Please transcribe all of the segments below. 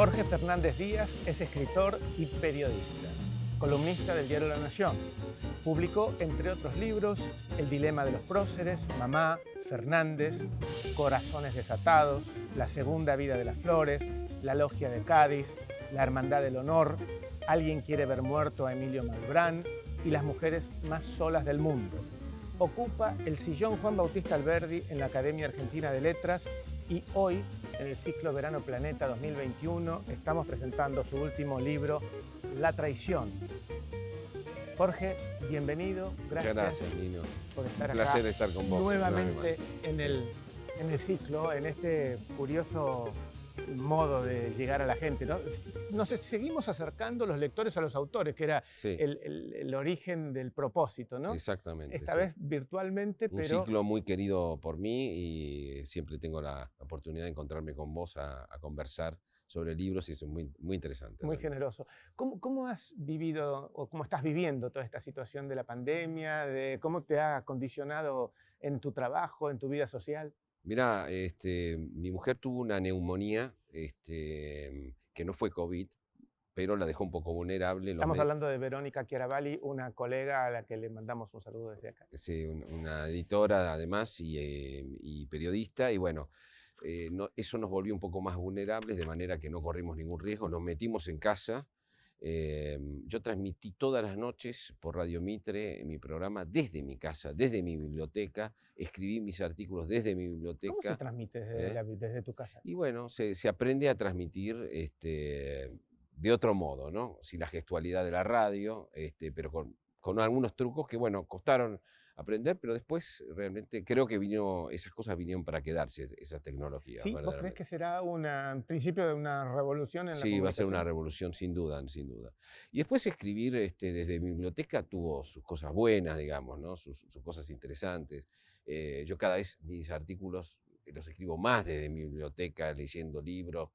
Jorge Fernández Díaz es escritor y periodista, columnista del diario La Nación. Publicó, entre otros libros, El dilema de los próceres, Mamá, Fernández, Corazones desatados, La segunda vida de las flores, La logia de Cádiz, La hermandad del honor, Alguien quiere ver muerto a Emilio Malbrán y Las mujeres más solas del mundo. Ocupa el sillón Juan Bautista Alberdi en la Academia Argentina de Letras y hoy, en el ciclo Verano Planeta 2021, estamos presentando su último libro, La traición. Jorge, bienvenido. Muchas gracias, Nino. Por estar Un placer estar con vos. nuevamente en el ciclo, en este curioso modo de llegar a la gente, ¿no? Nos seguimos acercando los lectores a los autores, que era Sí. el origen del propósito, ¿no? Exactamente. Esta sí. vez virtualmente, Un pero ciclo muy querido por mí y siempre tengo la oportunidad de encontrarme con vos a conversar sobre libros y eso es muy interesante. muy realmente. generoso. ¿Cómo has vivido o cómo estás viviendo toda esta situación de la pandemia? ¿Cómo te ha condicionado en tu trabajo, en tu vida social? Mirá, mi mujer tuvo una neumonía que no fue COVID, pero la dejó un poco vulnerable. Estamos hablando de Verónica Chiaravalli, una colega a la que le mandamos un saludo desde acá. Sí, una editora además y periodista, y bueno, eso nos volvió un poco más vulnerables, de manera que no corrimos ningún riesgo, nos metimos en casa. Yo transmití todas las noches por Radio Mitre mi programa desde mi casa, desde mi biblioteca, escribí mis artículos desde mi ¿Cómo se biblioteca. transmite desde tu casa? Y bueno, se aprende a transmitir de otro modo, ¿no? Sin la gestualidad de la radio, pero con algunos trucos que, bueno, costaron aprender, pero después realmente creo que esas cosas vinieron para quedarse, esas tecnologías. ¿Sí? ¿Vos crees Verdaderamente. que será un principio de una revolución en la Sí, va a ser una comunicación? revolución sin duda, sin duda. Y después escribir desde mi biblioteca tuvo sus cosas buenas, digamos, ¿no? Sus cosas interesantes. Yo cada vez mis artículos los escribo más desde mi biblioteca, leyendo libros,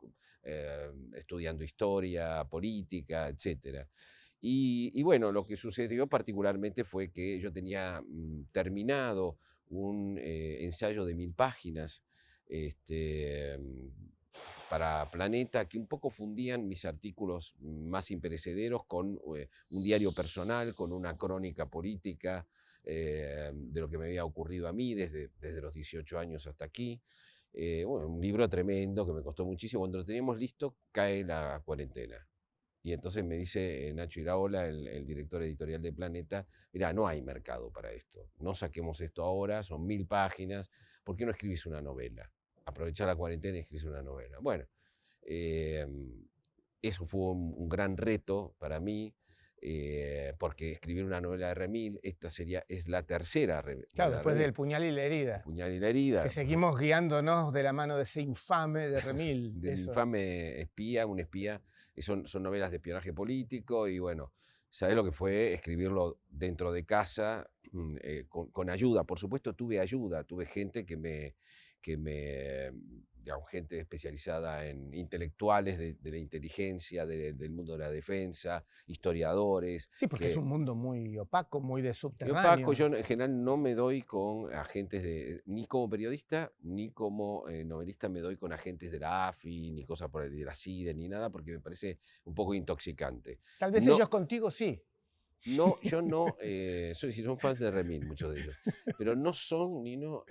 estudiando historia, política, etcétera. Y bueno, lo que sucedió particularmente fue que yo tenía terminado un ensayo de 1000 páginas, este, mm, para Planeta, que un poco fundían mis artículos más imperecederos con un diario personal, con una crónica política de lo que me había ocurrido a mí desde los 18 años hasta aquí. Bueno, un libro tremendo que me costó muchísimo. Cuando lo teníamos listo, cae la cuarentena. Y entonces me dice Nacho Iraola, el director editorial de Planeta, mira, no hay mercado para esto, no saquemos esto ahora, son 1000 páginas, ¿por qué no escribís una novela? Aprovechar la cuarentena y escribís una novela. Bueno, eh, eso fue un gran reto para mí, porque escribir una novela de Remil, es la tercera Claro, novela de después Remil, del Puñal y la herida, Puñal y la herida, que seguimos guiándonos de la mano de ese infame de Remil. del Eso. infame espía, un espía, son novelas de espionaje político y bueno, ¿sabés lo que fue escribirlo dentro de casa, con ayuda? Por supuesto tuve ayuda, tuve gente digamos, gente especializada en intelectuales de la inteligencia, del mundo de la defensa, historiadores, Sí, porque es que un mundo muy opaco, muy de yo, Paco, subterráneo. yo en general no me doy con agentes ni como periodista, ni como novelista me doy con agentes de la AFI, ni cosas por el de la CIDE, ni nada, porque me parece un poco intoxicante. Tal vez No, ellos contigo sí. no, yo no, si son fans de Remil, muchos de ellos, pero no son, ni no,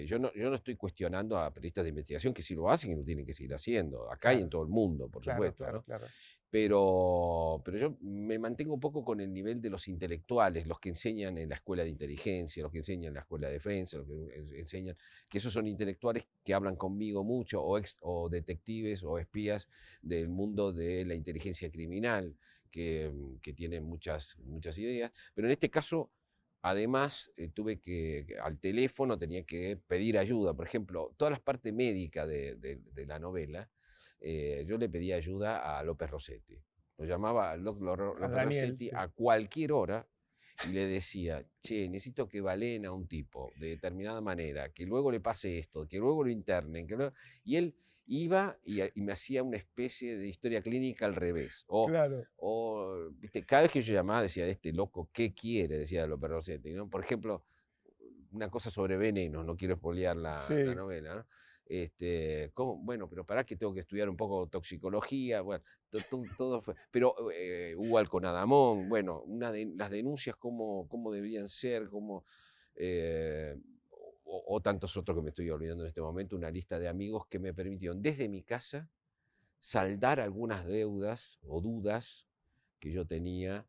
yo no estoy cuestionando a periodistas de investigación que si lo hacen y lo tienen que seguir haciendo, acá y en Claro, todo el mundo, por claro, supuesto, claro, ¿no? claro. Pero yo me mantengo un poco con el nivel de los intelectuales, los que enseñan en la escuela de inteligencia, los que enseñan en la escuela de defensa, los que enseñan, que esos son intelectuales que hablan conmigo mucho, o detectives o espías del mundo de la inteligencia criminal, que tienen muchas ideas. Pero en este caso, además, tuve al teléfono tenía que pedir ayuda. Por ejemplo, todas las partes médicas de la novela, yo le pedí ayuda a López Rossetti. Lo llamaba al doctor A López Daniel, Rossetti sí. a cualquier hora y le decía, che, necesito que balen a un tipo de determinada manera, que luego le pase esto, que luego lo internen. Y él iba y me hacía una especie de historia clínica al revés. Claro. ¿Viste? Cada vez que yo llamaba decía, este loco, ¿qué quiere? Decía López Rossetti, ¿no? Por ejemplo, una cosa sobre veneno, no quiero espolear la Sí. novela, ¿no? Bueno, pero pará que tengo que estudiar un poco toxicología, bueno, todo fue. Pero hubo Alconadamón, bueno, las denuncias, cómo deberían ser, eh, o tantos otros que me estoy olvidando en este momento, una lista de amigos que me permitieron desde mi casa saldar algunas deudas o dudas que yo tenía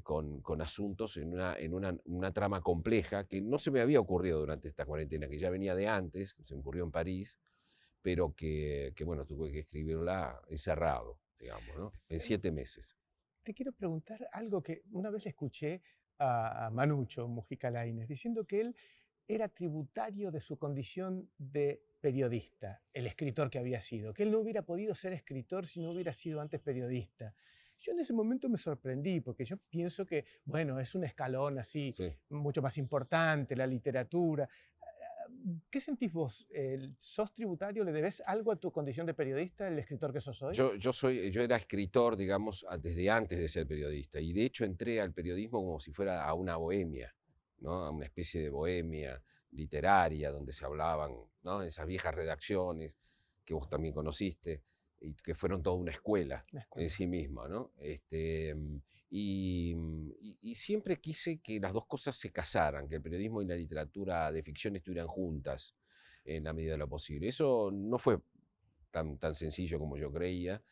con asuntos en una trama compleja que no se me había ocurrido durante esta cuarentena, que ya venía de antes, que se me ocurrió en París, pero que bueno, tuve que escribirla encerrado, digamos, ¿no? En Eh, 7 meses. Te quiero preguntar algo que una vez le escuché a Manucho Mujica Lainez, diciendo que él era tributario de su condición de periodista, el escritor que había sido, que él no hubiera podido ser escritor si no hubiera sido antes periodista. Yo en ese momento me sorprendí, porque yo pienso que, bueno, es un escalón así, Sí. mucho más importante, la literatura. ¿Qué sentís vos? ¿Sos tributario? ¿Le debes algo a tu condición de periodista, el escritor que sos hoy? Yo era escritor, digamos, desde antes de ser periodista, y de hecho entré al periodismo como si fuera a una bohemia, ¿no? A una especie de bohemia literaria donde se hablaban, ¿no? Esas viejas redacciones que vos también conociste y que fueron toda una escuela Una en escuela. sí misma, ¿no? Y siempre quise que las dos cosas se casaran, que el periodismo y la literatura de ficción estuvieran juntas en la medida de lo posible. Eso no fue tan sencillo como yo creía.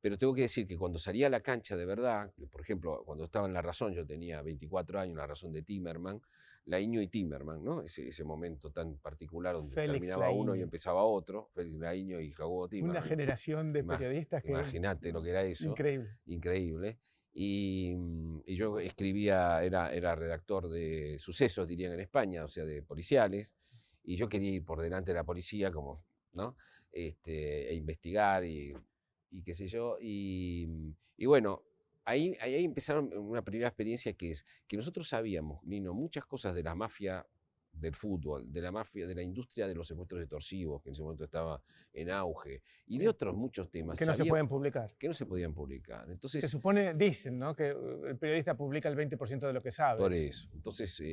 Pero tengo que decir que cuando salía a la cancha de verdad, que por ejemplo, cuando estaba en La Razón, yo tenía 24 años, La Razón de Timerman, Lainho y Timerman, ¿no? Ese momento tan particular donde Félix terminaba uno y Laínez. empezaba otro, Félix Lainho y Jacobo Una Timerman. generación de periodistas que... Imagínate lo que era eso, Increíble. increíble. Y yo escribía, era redactor de sucesos, dirían en España, o sea, de policiales, y yo quería ir por delante de la policía, como, ¿no? E investigar y qué sé yo. Y bueno, ahí empezaron una primera experiencia que es que nosotros sabíamos, Nino, muchas cosas de la mafia del fútbol, de la mafia, de la industria de los secuestros extorsivos, que en ese momento estaba en auge, y de Sí, otros muchos temas, que no se sabía pueden publicar. que no se podían publicar. Se Entonces, supone, dicen, ¿no? Que el periodista publica el 20% de lo que por sabe. eso. Entonces,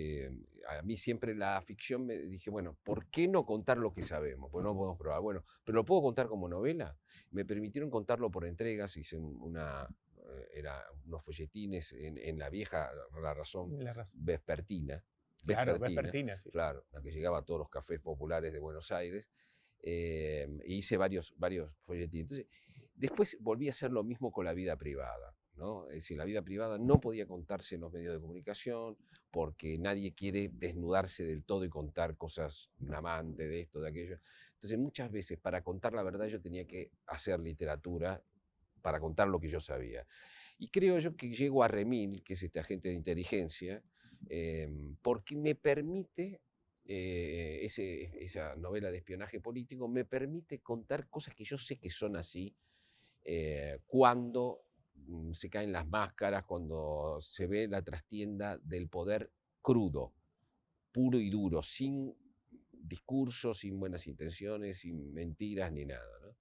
a mí siempre la ficción me dije, bueno, ¿por qué no contar lo que sabemos? Pues no podemos probar. Bueno, pero lo puedo contar como novela. Me permitieron contarlo por entregas, hice era unos folletines en la vieja La Razón La razón. vespertina, Claro, vespertina, vespertina, sí. claro, la que llegaba a todos los cafés populares de Buenos Aires, e hice varios folletines. Entonces, después volví a hacer lo mismo con la vida privada, ¿no? Es decir, la vida privada no podía contarse en los medios de comunicación porque nadie quiere desnudarse del todo y contar cosas, un amante, de esto, de aquello. Entonces, muchas veces para contar la verdad yo tenía que hacer literatura para contar lo que yo sabía. Y creo yo que llego a Remil, que es este agente de inteligencia, porque me permite, esa novela de espionaje político, me permite contar cosas que yo sé que son así, cuando se caen las máscaras, cuando se ve la trastienda del poder crudo, puro y duro, sin discursos, sin buenas intenciones, sin mentiras ni nada, ¿no?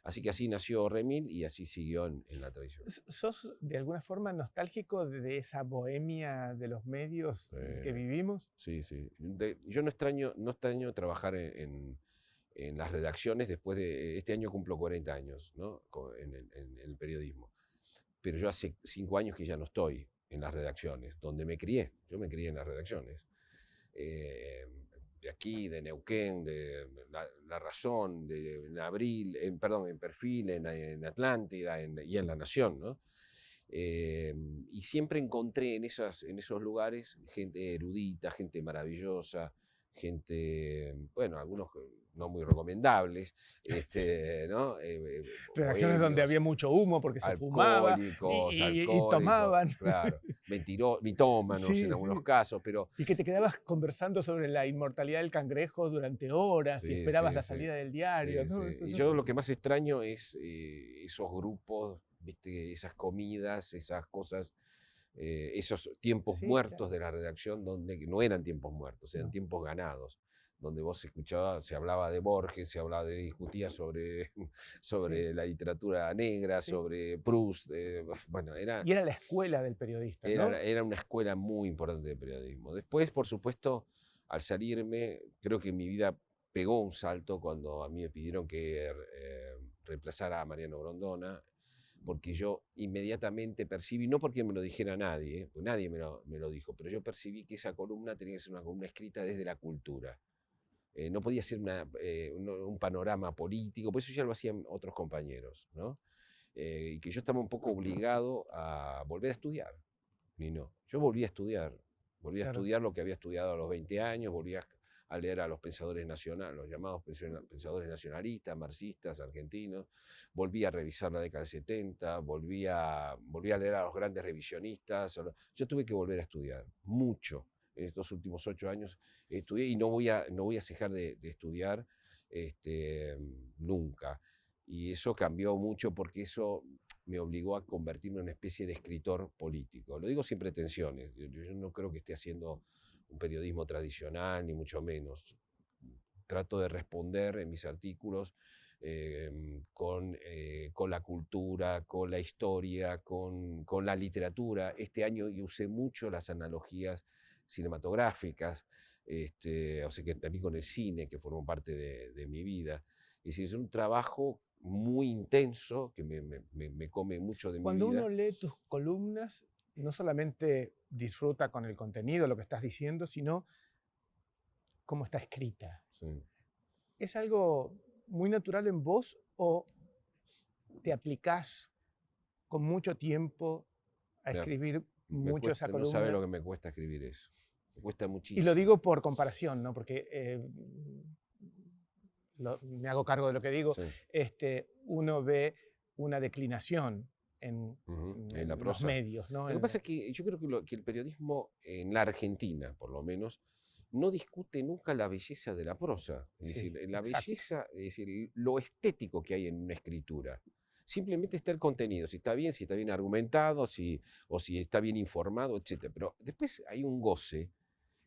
Así que así nació Remil y así siguió en la tradición. ¿Sos de alguna forma nostálgico de esa bohemia de los medios que vivimos? Sí, sí. Yo no extraño trabajar en las redacciones después de, este año cumplo 40 años, ¿no? En el periodismo. Pero yo hace 5 años que ya no estoy en las redacciones, donde me crié. Yo me crié en las redacciones. eh, de aquí, de Neuquén, de La Razón, en Abril, perdón, en Perfil, en Atlántida y en La Nación, ¿no? Y siempre encontré en esos lugares gente erudita, gente maravillosa, gente, bueno, algunos no muy recomendables, Sí. ¿no? Redacciones donde Bohemios, había mucho humo porque se fumaba alcohólicos, y tomaban. claro, mitómanos en Sí, algunos sí. casos, pero Y que te quedabas conversando sobre la inmortalidad del cangrejo durante horas y sí, esperabas sí, la sí, salida del diario, sí, ¿no? sí. Y Eso yo sí. lo que más extraño es esos grupos, ¿viste? Esas comidas, esas cosas, esos tiempos Sí, claro. muertos de la redacción, donde no eran tiempos muertos, eran No. tiempos ganados, donde vos escuchabas, se hablaba de Borges, discutía sobre, Sí, sobre la literatura negra, sí. sobre Proust, bueno, era, Y era la escuela del periodista, era, ¿no? era una escuela muy importante de periodismo. Después, por supuesto, al salirme, creo que mi vida pegó un salto cuando a mí me pidieron que reemplazara a Mariano Grondona, porque yo inmediatamente percibí, no porque me lo dijera nadie, porque nadie me lo dijo, pero yo percibí que esa columna tenía que ser una columna escrita desde la cultura. No podía ser un panorama político, por eso ya lo hacían otros compañeros, ¿no? Y que yo estaba un poco obligado a volver a estudiar. Y no, yo volví a Claro. estudiar lo que había estudiado a los 20 años, volví a leer a los pensadores nacionales, los llamados pensadores nacionalistas, marxistas, argentinos, volví a revisar la década del 70, volví a leer a los grandes revisionistas. Yo tuve que volver a estudiar mucho. En estos últimos 8 años estudié y no voy a cejar de estudiar nunca. Y eso cambió mucho porque eso me obligó a convertirme en una especie de escritor político. Lo digo sin pretensiones. Yo no creo que esté haciendo un periodismo tradicional, ni mucho menos. Trato de responder en mis artículos con la cultura, con la historia, con la literatura. Este año yo usé mucho las analogías cinematográficas, o sea que también con el cine, que formó parte de mi vida. Es decir, es un trabajo muy intenso que me come mucho de mi Cuando vida. uno lee tus columnas, no solamente disfruta con el contenido, lo que estás diciendo, sino cómo está escrita. Sí. ¿Es algo muy natural en vos o te aplicás con mucho tiempo a Mira, escribir me mucho esa cuesta, no sabe columna? lo que me cuesta escribir eso. Me cuesta Y lo muchísimo. digo por comparación, ¿no? Porque me hago cargo de lo que digo. Sí. Uno ve una declinación En la en los prosa. medios, ¿no? Lo que pasa es que yo creo que el periodismo en la Argentina, por lo menos, no discute nunca la belleza de la prosa. Es Sí, decir, la exacto. belleza, es decir, lo estético que hay en una escritura. Simplemente está el contenido, si está bien argumentado, o si está bien informado, etc. Pero después hay un goce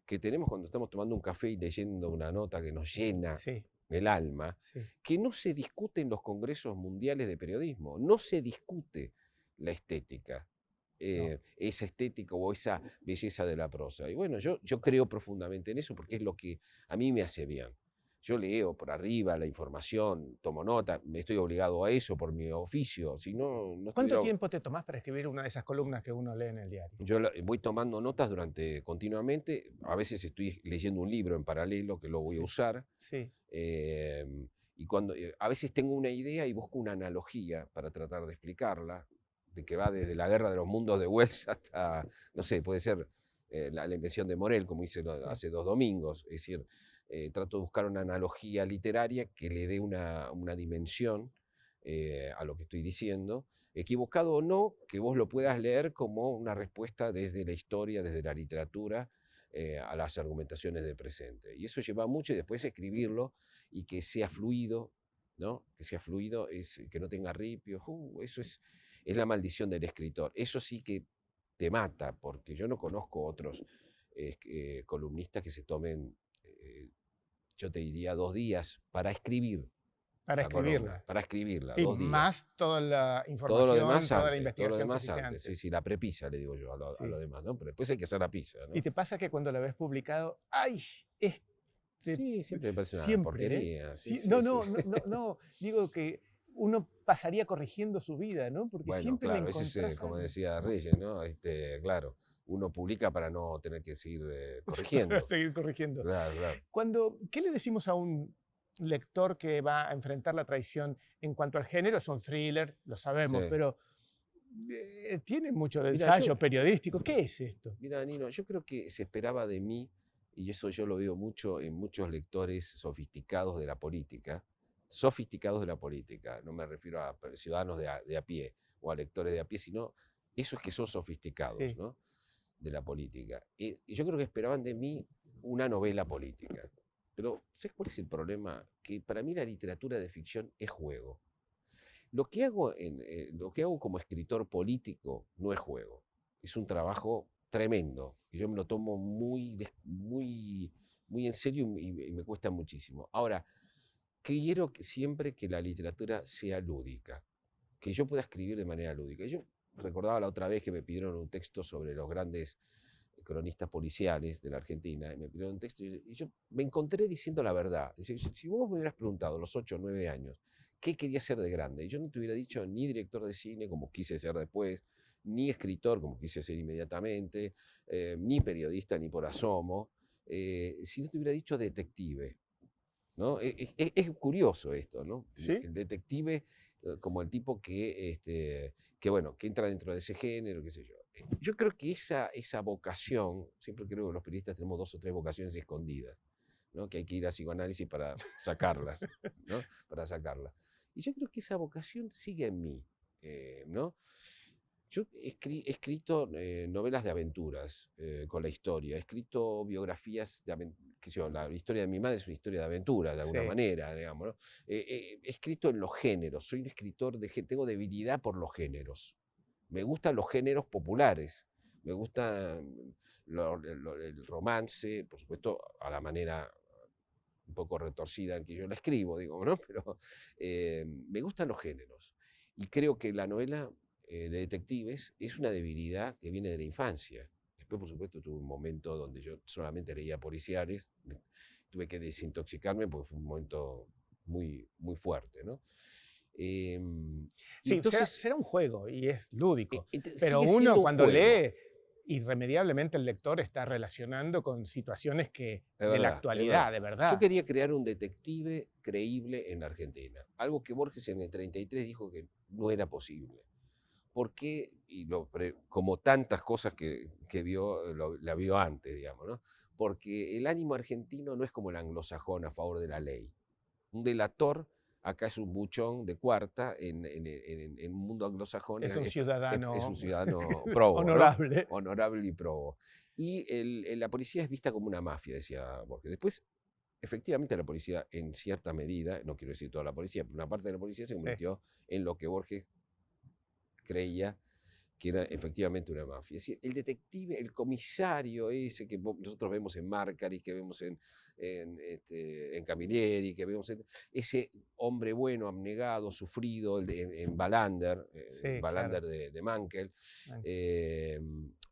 que tenemos cuando estamos tomando un café y leyendo una nota que nos llena Sí, el alma, sí. que no se discute en los congresos mundiales de periodismo, no se discute la estética, No. esa estética o esa belleza de la prosa. Y bueno, yo creo profundamente en eso porque es lo que a mí me hace bien. Yo leo por arriba la información, tomo nota, me estoy obligado a eso por mi oficio, si no, no ¿Cuánto estuviera. tiempo te tomás para escribir una de esas columnas que uno lee en el diario? Yo voy tomando notas continuamente, a veces estoy leyendo un libro en paralelo que lo voy a Sí, usar, sí, y a veces tengo una idea y busco una analogía para tratar de explicarla, de que va desde la guerra de los mundos de Wells hasta, no sé, puede ser la invención de Morel, como hice sí. hace 2 domingos. Es decir, trato de buscar una analogía literaria que le dé una dimensión a lo que estoy diciendo, equivocado o no, que vos lo puedas leer como una respuesta desde la historia, desde la literatura, a las argumentaciones del presente. Y eso lleva mucho, y después escribirlo y que sea fluido, ¿no? Que sea fluido, que no tenga ripios. Eso es la maldición del escritor. Eso sí que te mata, porque yo no conozco otros columnistas que se tomen, yo te diría, 2 días para escribir Para la columna, escribirla. para escribirla, Sí, 2 días. más toda la Todo lo información, demás toda la antes, todo lo investigación que demás hiciste antes. Sí, antes. sí, la prepisa, le digo yo a lo Sí. demás, ¿no? Pero después hay que hacer la pizza, ¿Y ¿no? te pasa que cuando la ves publicado, ay, este, Sí, siempre me parece una siempre, ¿eh? porquería. Sí, Sí, sí, no, sí. no, no, no, no, digo que uno pasaría corrigiendo su vida, ¿no? Porque Bueno, siempre le claro, ese es, encontrás como algo. decía Reyes, ¿no? Claro, uno publica para no tener que seguir Para corrigiendo. seguir corrigiendo. Claro, claro. ¿Qué le decimos a un lector que va a enfrentar la traición en cuanto al género? Son thrillers, lo Sí. sabemos, pero tiene mucho de Mira, ensayo periodístico. ¿Qué es esto? Nino, yo creo que se esperaba de mí, y eso yo lo veo mucho en muchos lectores sofisticados de la política, no me refiero a ciudadanos de a pie o a lectores de a pie, sino esos que son sofisticados, Sí, ¿no? De la política. Y yo creo que esperaban de mí una novela política. Pero, ¿sabes cuál es el problema? Que para mí la literatura de ficción es juego. Lo que hago como escritor político no es juego. Es un trabajo tremendo. Y yo me lo tomo muy en serio y me cuesta muchísimo. Ahora, quiero siempre que la literatura sea lúdica, que yo pueda escribir de manera lúdica. Yo recordaba la otra vez que me pidieron un texto sobre los grandes cronistas policiales de la Argentina, y me pidieron un texto, y yo me encontré diciendo la verdad. Dice, si vos me hubieras preguntado a los 8 o 9 años qué quería ser de grande, y yo no te hubiera dicho ni director de cine, como quise ser después, ni escritor, como quise ser inmediatamente, ni periodista, ni por asomo, si no te hubiera dicho detective, ¿no? Es curioso esto, ¿no? ¿Sí? El detective como el tipo bueno, que entra dentro de ese género, qué sé yo. Yo creo que esa vocación, siempre creo que los periodistas tenemos 2 o 3 vocaciones escondidas, ¿no? Que hay que ir a psicoanálisis para sacarlas, ¿no? Para sacarlas. Y yo creo que esa vocación sigue en mí, ¿no? Yo he escrito novelas de aventuras con la historia, he escrito biografías qué sé yo, la historia de mi madre es una historia de aventura, de alguna Sí. manera, digamos, ¿no? He escrito en los géneros, soy un escritor tengo debilidad por los géneros. Me gustan los géneros populares, me gusta el romance, por supuesto, a la manera un poco retorcida en que yo la escribo, digo, ¿no? Pero me gustan los géneros. Y creo que la novela de detectives es una debilidad que viene de la infancia. Después, por supuesto, tuve un momento donde yo solamente leía policiales, tuve que desintoxicarme porque fue un momento muy, muy fuerte, ¿no? Y Sí, entonces, será un juego y es lúdico, pero sigue uno siendo un cuando juego, lee, irremediablemente el lector está relacionando con situaciones es de la verdad, es verdad. actualidad, de Yo verdad. quería crear un detective creíble en la Argentina, algo que Borges en el 33 dijo que no era posible. ¿Por qué? Como tantas cosas que vio, la vio antes, digamos, ¿no? Porque el ánimo argentino no es como el anglosajón a favor de la ley. Un delator acá es un buchón de cuarta, en un mundo anglosajón Es un es un ciudadano ciudadano probo, ¿no? honorable. Honorable y probo. Y la policía es vista como una mafia, decía Borges. Después, efectivamente, la policía, en cierta medida, no quiero decir toda la policía, pero una parte de la policía se Sí. convirtió en lo que Borges creía que era efectivamente una mafia. Es decir, el detective, el comisario ese que nosotros vemos en Marcari, que vemos en Camilleri, que vemos ese hombre bueno, abnegado, sufrido, en Sí, claro. Wallander de Mankell, eh,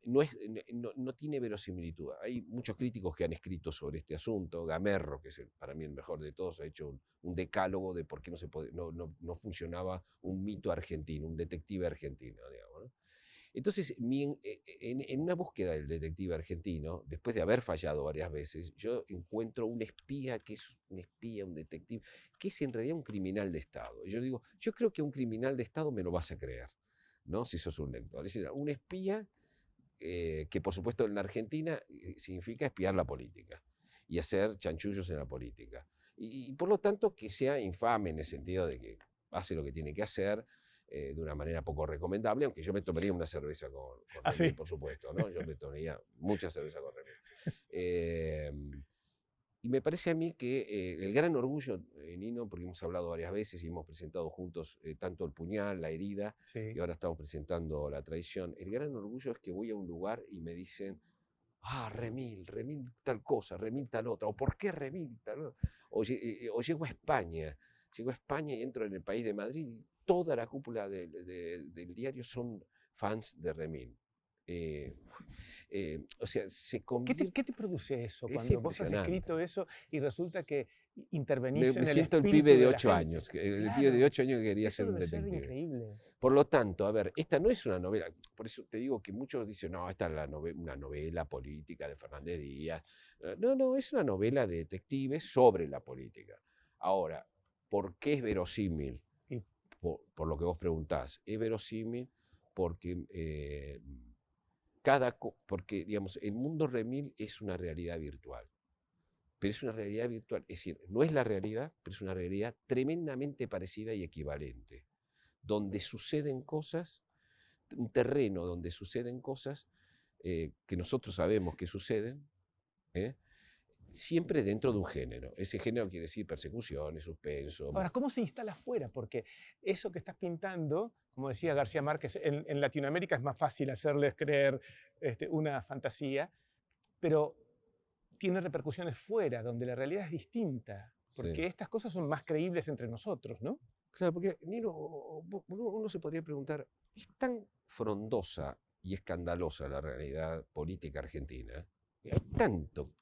no tiene verosimilitud. Hay muchos críticos que han escrito sobre este asunto. Gamerro, que es para mí el mejor de todos, ha hecho un decálogo de por qué no funcionaba un mito argentino, un detective argentino, digamos, ¿no? Entonces, en una búsqueda del detective argentino, después de haber fallado varias veces, yo encuentro un espía que es un espía, un detective, que es en realidad un criminal de Estado. Y yo digo, yo creo que un criminal de Estado me lo vas a creer, ¿no? Si sos un lector. Es decir, un espía que por supuesto en la Argentina significa espiar la política y hacer chanchullos en la política. Y por lo tanto que sea infame en el sentido de que hace lo que tiene que hacer de una manera poco recomendable, aunque yo me tomaría una cerveza con Remil, Así. por supuesto, ¿no? Yo me tomaría mucha cerveza con Remil. Eh, y me parece a mí que el gran orgullo, Nino, porque hemos hablado varias veces y hemos presentado juntos tanto El Puñal, La Herida, y Sí. ahora estamos presentando La Traición, el gran orgullo es que voy a un lugar y me dicen, Remil tal cosa, Remil tal otra, o ¿por qué Remil tal otra? O llego a España y entro en el país de Madrid y toda la cúpula del diario son fans de Remil. Eh, o sea, se convierte, ¿Qué te produce eso es cuando vos has escrito impresionante. eso y resulta que intervenís Me en el siento el pibe espíritu de de la 8 gente? años, el pibe de Claro, 8 años que quería eso ser un debe ser detective. increíble. Por lo tanto, a ver, esta no es una novela, por eso te digo que muchos dicen, no, esta es una novela política de Fernández Díaz. No, no, es una novela de detectives sobre la política. Ahora, ¿por qué es verosímil? Y Por lo que vos preguntás. Es verosímil porque, porque, digamos, el mundo Remil es una realidad virtual. Pero es una realidad virtual, es decir, no es la realidad, pero es una realidad tremendamente parecida y equivalente, donde suceden cosas, un terreno donde suceden cosas que nosotros sabemos que suceden, ¿eh? Siempre dentro de un género. Ese género quiere decir persecuciones, suspenso. ahora, ¿cómo se instala afuera? Porque eso que estás pintando, como decía García Márquez, en Latinoamérica es más fácil hacerles creer una fantasía, pero tiene repercusiones fuera, donde la realidad es distinta, Sí. porque estas cosas son más creíbles entre nosotros, ¿no? Claro, porque Nino, uno se podría preguntar, ¿es tan frondosa y escandalosa la realidad política argentina, y hay tanto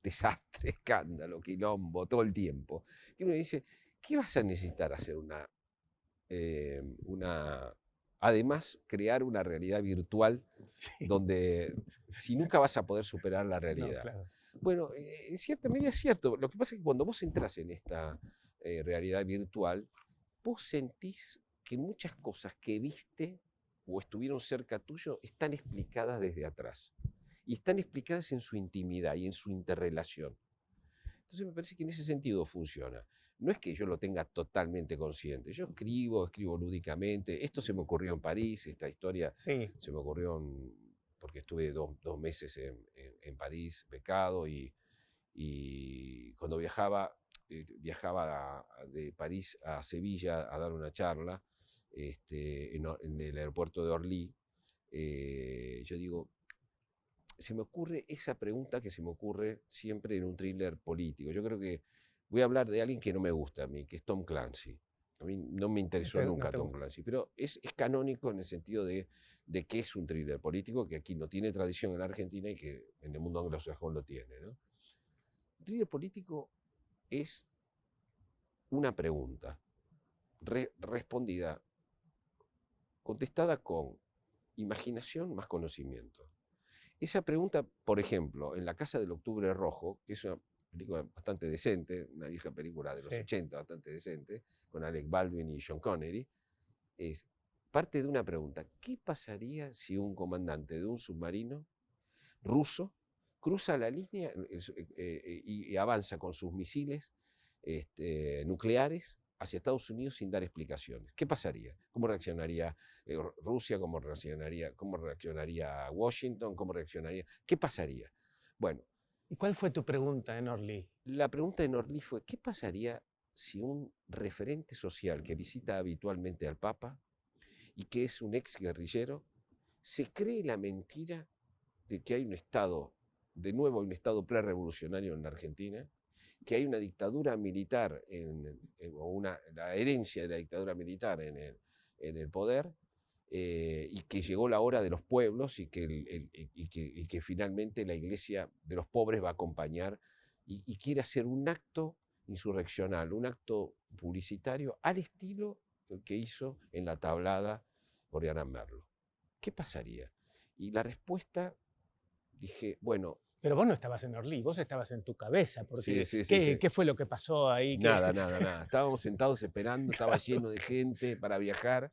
desastre, escándalo, quilombo, todo el tiempo, que uno dice, ¿qué vas a necesitar hacer además, crear una realidad virtual Sí. donde si nunca vas a poder superar la No, realidad? claro. Bueno, en cierta medida es cierto. Lo que pasa es que cuando vos entras en esta realidad virtual, vos sentís que muchas cosas que viste o estuvieron cerca tuyo están explicadas desde atrás. Y están explicadas en su intimidad y en su interrelación. Entonces me parece que en ese sentido funciona. No es que yo lo tenga totalmente consciente. Yo escribo lúdicamente. Esto se me ocurrió en París, esta historia Sí. se me ocurrió porque estuve dos meses en París, becado, y cuando viajaba de París a Sevilla a dar una charla en el aeropuerto de Orly. Yo digo, se me ocurre esa pregunta que se me ocurre siempre en un thriller político. Yo creo que voy a hablar de alguien que no me gusta a mí, que es Tom Clancy. A mí no me interesó No nunca te Tom gusta. Clancy, pero es canónico en el sentido de que es un thriller político que aquí no tiene tradición en la Argentina y que en el mundo anglosajón lo tiene, ¿no? Un thriller político es una pregunta respondida, contestada con imaginación más conocimiento. Esa pregunta, por ejemplo, en La Casa del Octubre Rojo, que es una película bastante decente, una vieja película de los Sí. 80, bastante decente, con Alec Baldwin y Sean Connery, es parte de una pregunta. ¿Qué pasaría si un comandante de un submarino ruso cruza la línea y avanza con sus misiles nucleares hacia Estados Unidos sin dar explicaciones? ¿Qué pasaría? ¿Cómo reaccionaría Rusia? ¿Cómo reaccionaría Washington? ¿Cómo reaccionaría? ¿Qué pasaría? Bueno, ¿Y cuál fue tu pregunta en Orly? la pregunta de Norlí fue, ¿qué pasaría si un referente social que visita habitualmente al Papa y que es un ex guerrillero se cree la mentira de que hay un Estado, de nuevo hay un Estado prerevolucionario en la Argentina, que hay una dictadura militar, la herencia de la dictadura militar en el poder, y que llegó la hora de los pueblos y que finalmente la iglesia de los pobres va a acompañar y quiere hacer un acto insurreccional, un acto publicitario al estilo que hizo en la tablada Oriana Merlo. ¿Qué pasaría? Y la respuesta, dije, bueno, Pero vos no estabas en Orly, vos estabas en tu cabeza, sí, porque sí, sí, sí. ¿qué fue lo que pasó ahí? Nada, nada, nada. Estábamos sentados esperando, estaba lleno de gente para viajar.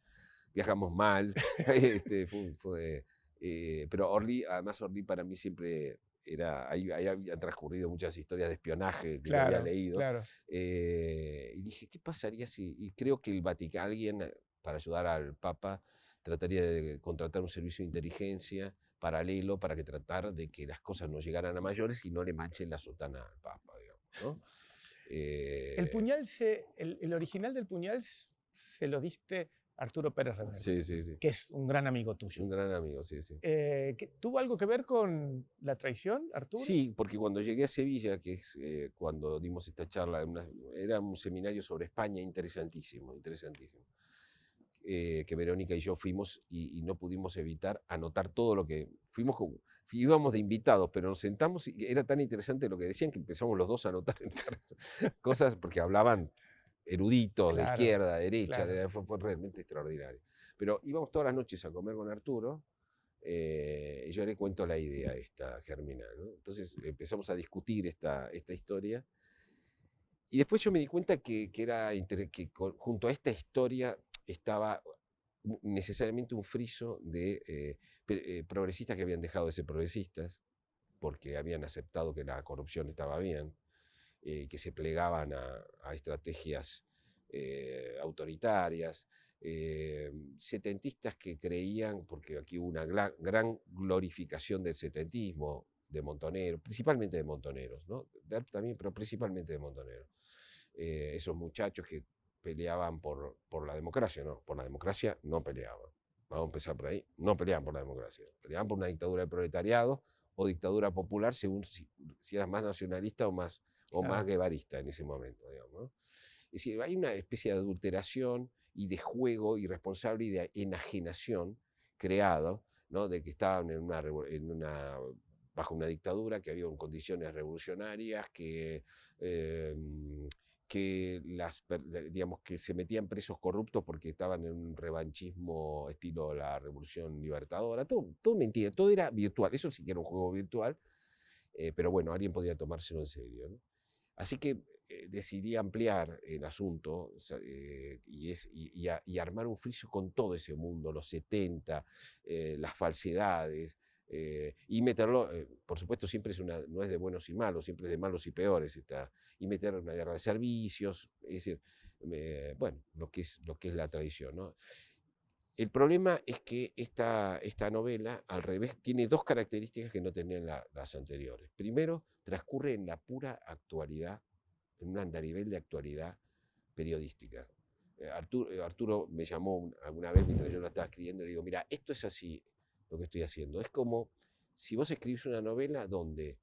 Viajamos mal. Pero Orly, además Orly para mí siempre ahí habían transcurrido muchas historias de espionaje que yo había Claro, leído. claro. Y dije, ¿qué pasaría si? Y creo que el Vaticano, alguien para ayudar al Papa, trataría de contratar un servicio de inteligencia paralelo para que tratar de que las cosas no llegaran a mayores y no le manchen la sotana al Papa, digamos, ¿no? El puñal, el original del puñal se lo diste a Arturo Pérez Reverte, Sí, sí, sí. que es un gran amigo tuyo. Un gran amigo, sí, sí. ¿Tuvo algo que ver con la traición, Arturo? Sí, porque cuando llegué a Sevilla, que es cuando dimos esta charla, era un seminario sobre España interesantísimo, interesantísimo. Que Verónica y yo fuimos y no pudimos evitar anotar todo lo que íbamos de invitados, pero nos sentamos y era tan interesante lo que decían que empezamos los dos a anotar cosas porque hablaban eruditos de Claro, izquierda, derecha, claro. fue realmente extraordinario. Pero íbamos todas las noches a comer con Arturo. Y yo le cuento la idea esta germinal, ¿no? Entonces empezamos a discutir esta historia. Y después yo me di cuenta junto a esta historia estaba necesariamente un friso de progresistas que habían dejado de ser progresistas porque habían aceptado que la corrupción estaba bien, que se plegaban a estrategias autoritarias, setentistas que creían, porque aquí hubo una gran glorificación del setentismo, de Montoneros, principalmente de Montoneros, ¿no? De Arp también, pero principalmente de Montoneros. Esos muchachos que peleaban por la democracia, ¿no? Por la democracia no peleaban. Vamos a empezar por ahí. No peleaban por la democracia. Peleaban por una dictadura del proletariado o dictadura popular, según si eras más nacionalista o más Claro. guevarista en ese momento, digamos, ¿no? Es decir, hay una especie de adulteración y de juego irresponsable y de enajenación creado ¿no? De que estaban bajo una dictadura, que había condiciones revolucionarias, eh, digamos, que se metían presos corruptos porque estaban en un revanchismo estilo la Revolución Libertadora. Todo mentira, todo era virtual. Eso sí que era un juego virtual, pero bueno, alguien podía tomárselo en serio, ¿no? Así que decidí ampliar el asunto, y armar un friso con todo ese mundo, los 70, las falsedades, y meterlo, por supuesto, siempre no es de buenos y malos, siempre es de malos y peores, y meter una guerra de servicios, es decir, bueno, lo que es la tradición, ¿no? El problema es que esta novela, al revés, tiene dos características que no tenían las anteriores. Primero, transcurre en la pura actualidad, en un andarivel de actualidad periodística. Arturo me llamó alguna vez mientras yo lo estaba escribiendo y le digo, mira, esto es así lo que estoy haciendo. Es como si vos escribís una novela donde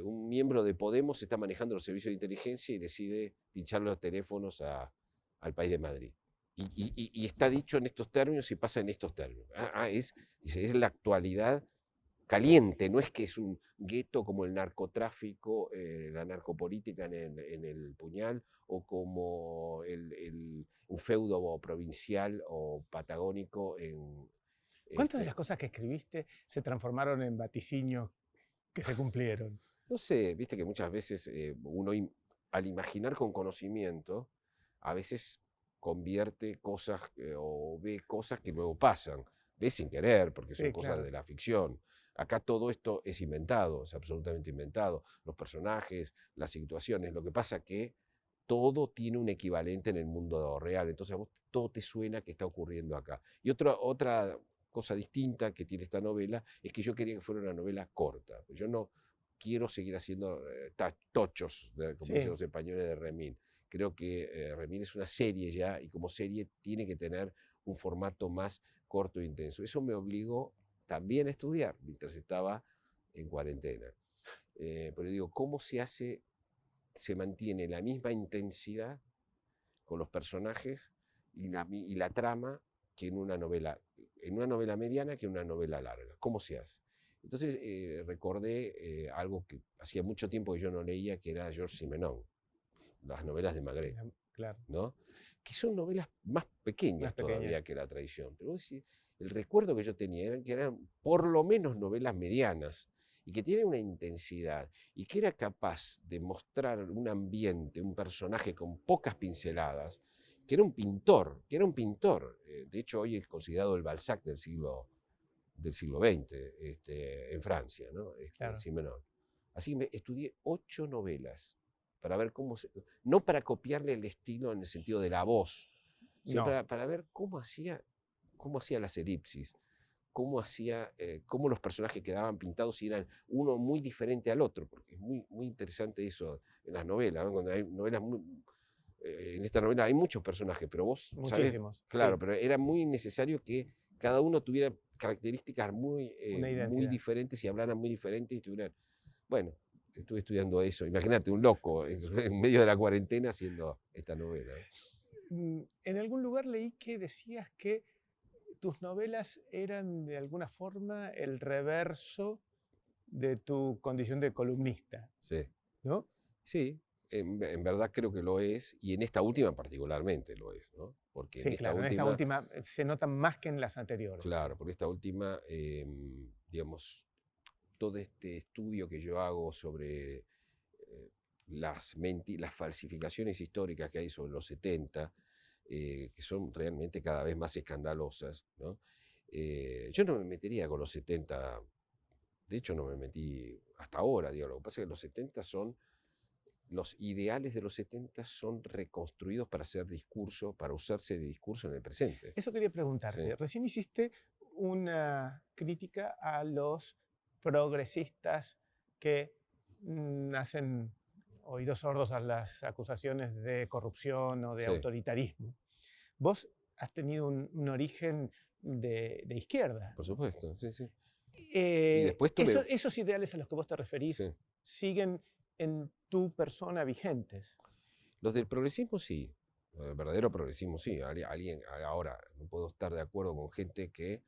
un miembro de Podemos está manejando los servicios de inteligencia y decide pinchar los teléfonos al país de Madrid. Y está dicho en estos términos y pasa en estos términos. Dice, es la actualidad caliente, no es que es un gueto como el narcotráfico, la narcopolítica en el Puñal, o como un feudo provincial o patagónico en... ¿Cuántas de las cosas que escribiste se transformaron en vaticinios que se cumplieron? No sé, viste que muchas veces uno al imaginar con conocimiento, a veces convierte cosas o ve cosas que luego pasan. Ve sin querer, porque son Sí, cosas claro. de la ficción. Acá todo esto es inventado, es absolutamente inventado. Los personajes, las situaciones. Lo que pasa que todo tiene un equivalente en el mundo real. Entonces a vos todo te suena que está ocurriendo acá. Y otra cosa distinta que tiene esta novela es que yo quería que fuera una novela corta. Yo no quiero seguir haciendo tochos, como dicen Sí. los españoles, de Remín. Creo que Remín es una serie ya, y como serie tiene que tener un formato más corto e intenso. Eso me obligó también a estudiar mientras estaba en cuarentena. Pero digo, ¿cómo se mantiene la misma intensidad con los personajes y la trama que en una novela mediana que en una novela larga? ¿Cómo se hace? Entonces recordé algo que hacía mucho tiempo que yo no leía, que era Georges Simenon, las novelas de Maigret, Claro. ¿no? Que son novelas más Más pequeñas pequeñas. todavía que la tradición. Pero el recuerdo que yo tenía era que eran por lo menos novelas medianas y que tienen una intensidad y que era capaz de mostrar un ambiente, un personaje con pocas pinceladas, que era un pintor. De hecho, hoy es considerado el Balzac del siglo XX, en Francia, ¿no? Claro. Simenon. Así que estudié 8 novelas para ver no para copiarle el estilo en el sentido de la voz, sino No. para ver cómo hacía las elipsis, cómo los personajes quedaban pintados y eran uno muy diferente al otro, porque es muy, muy interesante eso en las novelas, ¿no? Cuando hay novelas en esta novela hay muchos personajes, pero vos sabés, Muchísimos. claro, Sí. pero era muy necesario que cada uno tuviera características Una muy identidad. diferentes y hablaran muy diferentes y tuvieran, bueno, estuve estudiando eso. Imagínate, un loco en medio de la cuarentena haciendo esta novela. En algún lugar leí que decías que tus novelas eran de alguna forma el reverso de tu condición de columnista, Sí, ¿no? sí, en verdad creo que lo es, y en esta última particularmente lo es, ¿no? Porque en Sí, esta claro. En esta última, última se nota más que en las anteriores. claro, porque esta última, digamos, todo este estudio que yo hago sobre las falsificaciones históricas que hay sobre los 70, que son realmente cada vez más escandalosas, ¿no? Yo no me metería con los 70, de hecho no me metí hasta ahora, digo, lo que pasa es que los ideales de los 70 son reconstruidos para hacer discurso, para usarse de discurso en el presente. Eso quería Sí, preguntarte. Recién hiciste una crítica a los progresistas que hacen oídos sordos a las acusaciones de corrupción o de sí, autoritarismo. Vos has tenido un origen de izquierda. por supuesto, sí, sí. Y después Esos ideales a los que vos te referís sí. siguen en tu persona vigentes. Los del progresismo sí, los del verdadero progresismo sí. Alguien ahora no puedo estar de acuerdo con gente que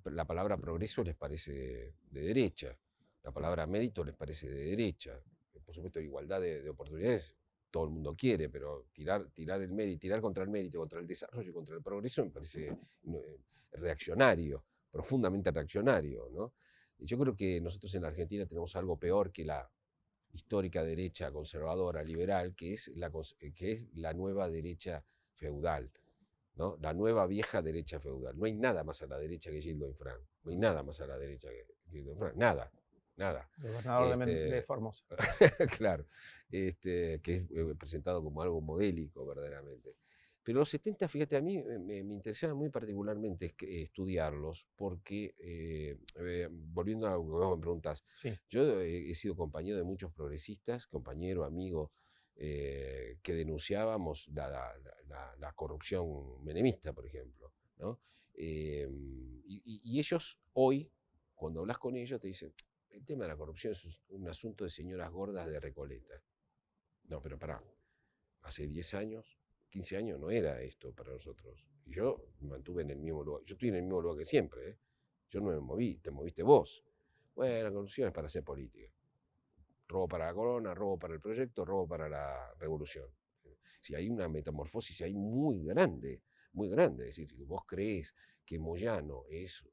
la palabra progreso les parece de derecha, la palabra mérito les parece de derecha. Por supuesto, igualdad de oportunidades todo el mundo quiere, pero tirar el mérito, tirar contra el mérito, contra el desarrollo y contra el progreso me parece reaccionario, profundamente reaccionario, ¿no? Y yo creo que nosotros en la Argentina tenemos algo peor que la histórica derecha conservadora, liberal, que es la nueva derecha feudal, ¿no? La nueva vieja derecha feudal. No hay nada más a la derecha que Gildo Infran. No hay nada más a la derecha que Gildo Infran. Nada, nada. Gobernador de Formosa. Claro, que es presentado como algo modélico verdaderamente. Pero los 70, fíjate, a mí me interesaba muy particularmente estudiarlos porque, volviendo a lo que vos me preguntás, Sí. yo he sido compañero de muchos progresistas, compañero, amigo, que denunciábamos la corrupción menemista, por ejemplo, ¿no? Y ellos hoy, cuando hablas con ellos, te dicen, el tema de la corrupción es un asunto de señoras gordas de Recoleta. No, pero pará, hace 10 años, 15 años no era esto para nosotros. Y yo me mantuve en el mismo lugar. Yo estoy en el mismo lugar que siempre, ¿eh? Yo no me moví, te moviste vos. Bueno, la corrupción es para hacer política. Robo para la corona, robo para el proyecto, robo para la revolución. Si hay una metamorfosis ahí muy grande, muy grande. Es decir, si vos creés que Moyano es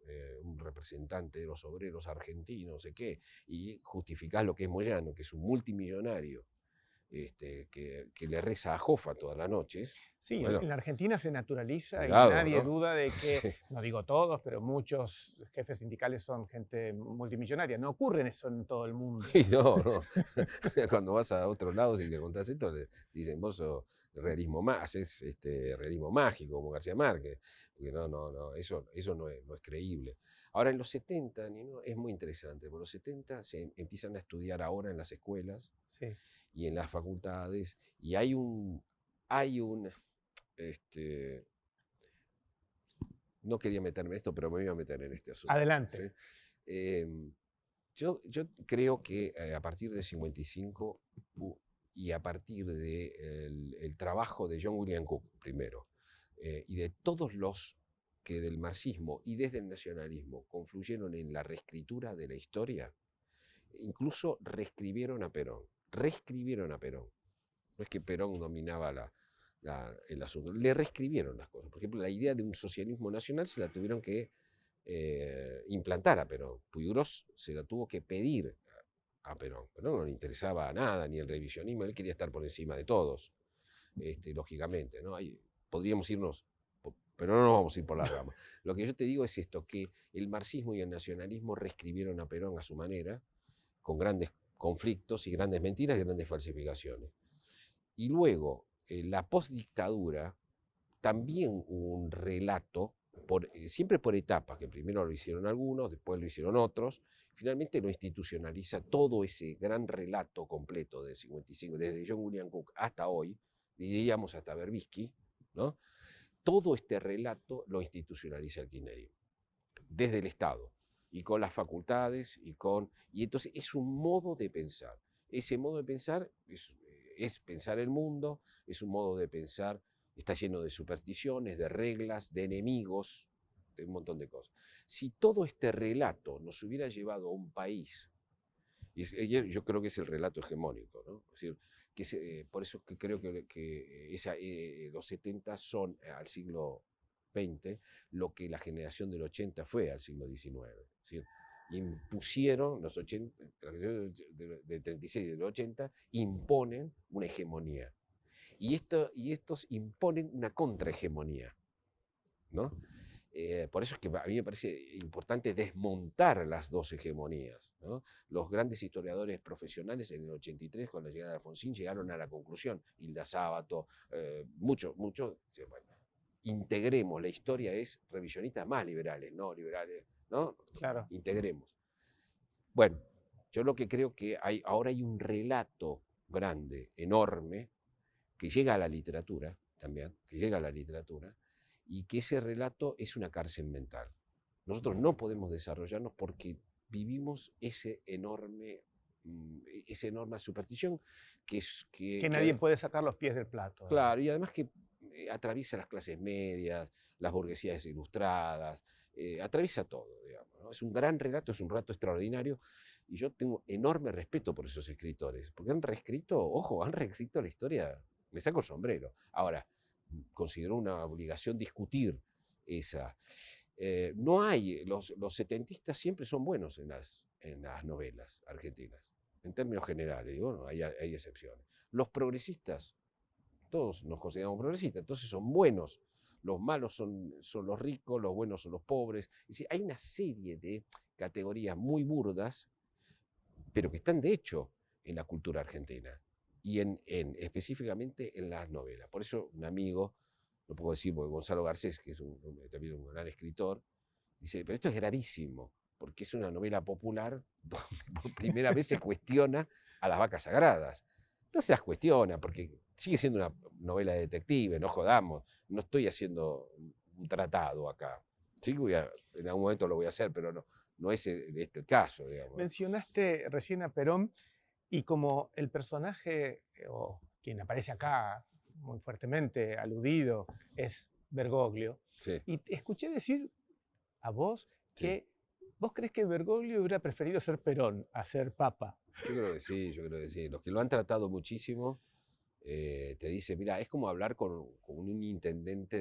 un representante de los obreros argentinos, no sé qué, y justificás lo que es Moyano, que es un multimillonario, que le reza a Jofa todas las noches. Sí, Bueno, en la Argentina se naturaliza y cuidado, nadie ¿no? duda de que, Sí. no digo todos, pero muchos jefes sindicales son gente multimillonaria. No ocurre eso en todo el mundo. Y no. Cuando vas a otros lados y le contás esto, le dicen, vos sos haces realismo mágico, como García Márquez. Porque no, eso no es creíble. Ahora, en los 70, Nino, es muy interesante, porque los 70 se empiezan a estudiar ahora en las escuelas Sí. y en las facultades, y hay un, no quería meterme en esto, pero me voy a meter en este asunto. Adelante. ¿Sí? Yo creo que a partir de 55 y a partir del trabajo de John William Cook primero, y de todos los que del marxismo y desde el nacionalismo confluyeron en la reescritura de la historia, incluso reescribieron a Perón. Reescribieron a Perón. No es que Perón dominaba el asunto, le reescribieron las cosas. Por ejemplo, la idea de un socialismo nacional se la tuvieron que implantar a Perón. Puiggrós se la tuvo que pedir a Perón. Perón no le interesaba nada, ni el revisionismo, él quería estar por encima de todos, lógicamente, ¿no? Podríamos irnos, pero no nos vamos a ir por las ramas. Lo que yo te digo es esto, que el marxismo y el nacionalismo reescribieron a Perón a su manera, con grandes conflictos y grandes mentiras y grandes falsificaciones. Y luego, la postdictadura, también hubo un relato, siempre por etapas, que primero lo hicieron algunos, después lo hicieron otros, finalmente lo institucionaliza todo ese gran relato completo del 55, desde John William Cook hasta hoy, diríamos hasta Berbisky, ¿no? Todo este relato lo institucionaliza el kirchnerismo, desde el Estado, y con las facultades, y entonces es un modo de pensar. Ese modo de pensar es pensar el mundo, es un modo de pensar, está lleno de supersticiones, de reglas, de enemigos, de un montón de cosas. Si todo este relato nos hubiera llevado a un país, y yo creo que es el relato hegemónico, ¿no? Es decir, por eso que creo que los 70 son al siglo XX lo que la generación del 80 fue al siglo XIX. Es decir, impusieron los 80, del 36 y del 80, imponen una hegemonía. Y estos imponen una contrahegemonía, ¿no? Por eso es que a mí me parece importante desmontar las dos hegemonías, ¿no? Los grandes historiadores profesionales en el 83, con la llegada de Alfonsín, llegaron a la conclusión, Hilda Sábato, muchos, bueno, integremos, la historia es revisionistas más liberales, no liberales, ¿no? Claro. Integremos. Bueno, yo lo que creo que ahora hay un relato grande, enorme, que llega a la literatura también, y que ese relato es una cárcel mental. Nosotros no podemos desarrollarnos porque vivimos esa enorme superstición Que nadie puede sacar los pies del plato. Claro, y además que atraviesa las clases medias, las burguesías ilustradas, atraviesa todo, digamos, ¿no? Es un gran relato, es un relato extraordinario, y yo tengo enorme respeto por esos escritores, porque han reescrito, ojo, han reescrito la historia, me saco el sombrero. Ahora, considero una obligación discutir esa. No hay, los setentistas siempre son buenos en las novelas argentinas, en términos generales, digo, no, hay excepciones. Los progresistas, todos nos consideramos progresistas, entonces son buenos. Los malos son los ricos, los buenos son los pobres. Es decir, hay una serie de categorías muy burdas, pero que están de hecho en la cultura argentina y específicamente en las novelas. Por eso un amigo, no puedo decir porque Gonzalo Garcés, que es también un gran escritor, dice, pero esto es gravísimo, porque es una novela popular donde por primera vez se cuestiona a las vacas sagradas. No se las cuestiona, porque sigue siendo una novela de detective, no jodamos, no estoy haciendo un tratado acá. Sí, en algún momento lo voy a hacer, pero no es este el caso, digamos. Mencionaste recién a Perón y como el personaje, o quien aparece acá muy fuertemente aludido, es Bergoglio. Sí, Y te escuché decir a vos sí. que vos crees que Bergoglio hubiera preferido ser Perón a ser Papa. Yo creo que sí, yo creo que sí. Los que lo han tratado muchísimo te dicen, mira, es como hablar con un intendente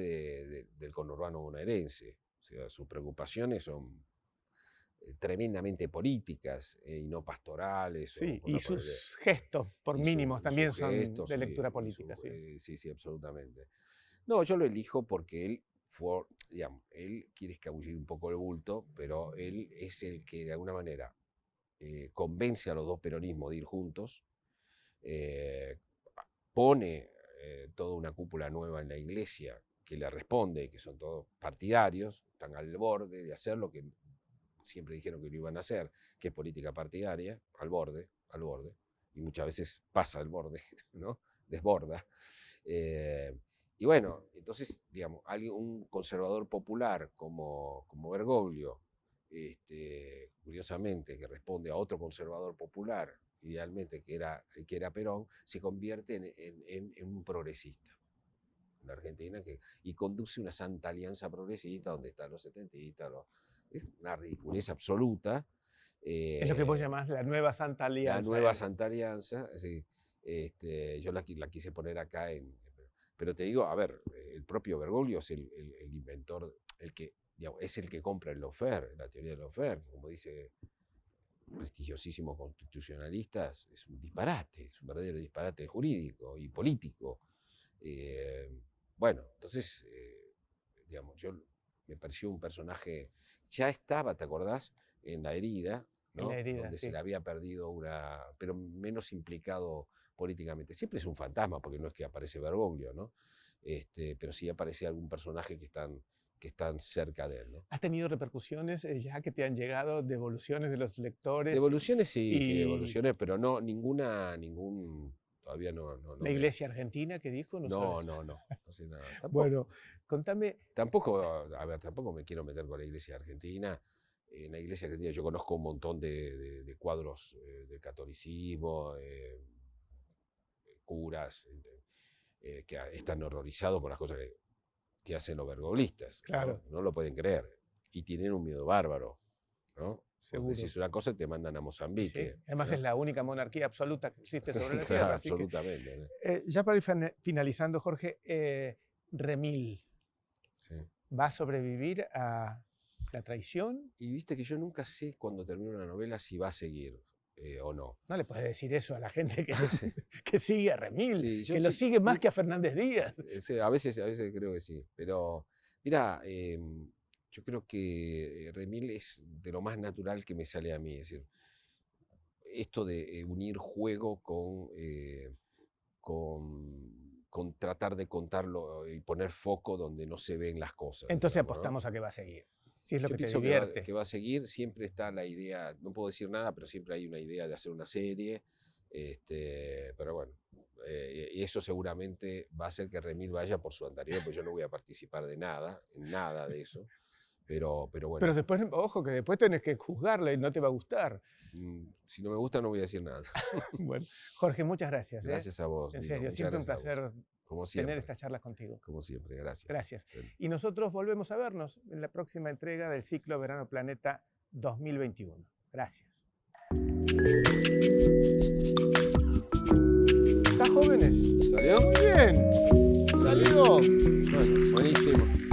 del conurbano bonaerense. O sea, sus preocupaciones son tremendamente políticas y no pastorales o Sí, y cosas por el sus gestos, por y mínimos, también sus son gestos de lectura y política, sí. sí, sí, absolutamente. No, yo lo elijo porque él fue, digamos, él quiere escabullir un poco el bulto, pero él es el que de alguna manera convence a los dos peronismos de ir juntos, eh, pone toda una cúpula nueva en la iglesia que le responde, que son todos partidarios, están al borde de hacer lo que siempre dijeron que lo iban a hacer, que es política partidaria, al borde, y muchas veces pasa al borde, ¿no? Desborda. Eh, y bueno, entonces, digamos, un conservador popular como Bergoglio, curiosamente, que responde a otro conservador popular, idealmente que era Perón, se convierte en un progresista en la Argentina y conduce una santa alianza progresista donde están los setentistas, es una ridiculez absoluta. Es lo que vos eh, llamás la nueva Santa la Alianza. nueva Santa Alianza, sí, yo la quise poner acá pero te digo, a ver, el propio Bergoglio es el inventor, el que, digamos, es el que compra el lawfare, la teoría del lawfare, como dice prestigiosísimos constitucionalistas, es un disparate, es un verdadero disparate jurídico y político. Eh, bueno, entonces, digamos, me pareció un personaje, ya estaba, ¿te acordás? En La Herida, En la ¿no? herida, Donde se sí. le había perdido pero menos implicado políticamente. Siempre es un fantasma, porque no es que aparece Bergoglio, ¿no? Pero sí aparece algún personaje que están cerca de él, ¿no? ¿Has tenido repercusiones ya que te han llegado devoluciones de los lectores Devoluciones sí, sí, y devoluciones, pero no, todavía no la iglesia argentina que dijo? No no, sabes. no, no sé nada. Bueno, contame, A ver, tampoco me quiero meter con la iglesia argentina. En la iglesia argentina yo conozco un montón de cuadros del catolicismo, curas que están horrorizados con las cosas que hacen los bergolistas, ¿no? claro, No lo pueden creer. Y tienen un miedo bárbaro, ¿no? Vos seguro. decís una cosa y te mandan a Sí. Mozambique, Además es ¿no? la única monarquía absoluta que existe sobre la Claro, tierra. Así que, absolutamente, ¿no? ya para ir finalizando, Jorge, Remil, Sí. ¿va a sobrevivir a la traición? Y viste que yo nunca sé cuando termino una novela si va a seguir o no. No le puedes decir eso a la gente Sí, que sigue a Remil, sí, yo que lo sí, sigue más que a Fernández Díaz. sí, a veces creo que sí, pero mira, yo creo que Remil es de lo más natural que me sale a mí, es decir, esto de unir juego con tratar de contarlo y poner foco donde no se ven las cosas, Entonces digamos, ¿no? apostamos a que va a seguir, si es lo Yo que te pienso divierte. que va a seguir, siempre está la idea, no puedo decir nada, pero siempre hay una idea de hacer una serie, pero bueno, y eso seguramente va a hacer que Remil vaya por su anterior, pues yo no voy a participar de nada, en nada de eso, Pero bueno, Pero después, ojo, que después tenés que juzgarla y no te va a gustar. si no me gusta no voy a decir nada. Bueno, Jorge, muchas gracias. Gracias a vos. En Lino, serio, muchas siempre un gracias a vos. placer Como tener siempre, estas charlas contigo. como siempre, gracias. Gracias. Bueno. Y nosotros volvemos a vernos en la próxima entrega del ciclo Verano Planeta 2021. Gracias. ¿Estás jóvenes? ¿Salió? Muy bien. Salió. Bueno, buenísimo.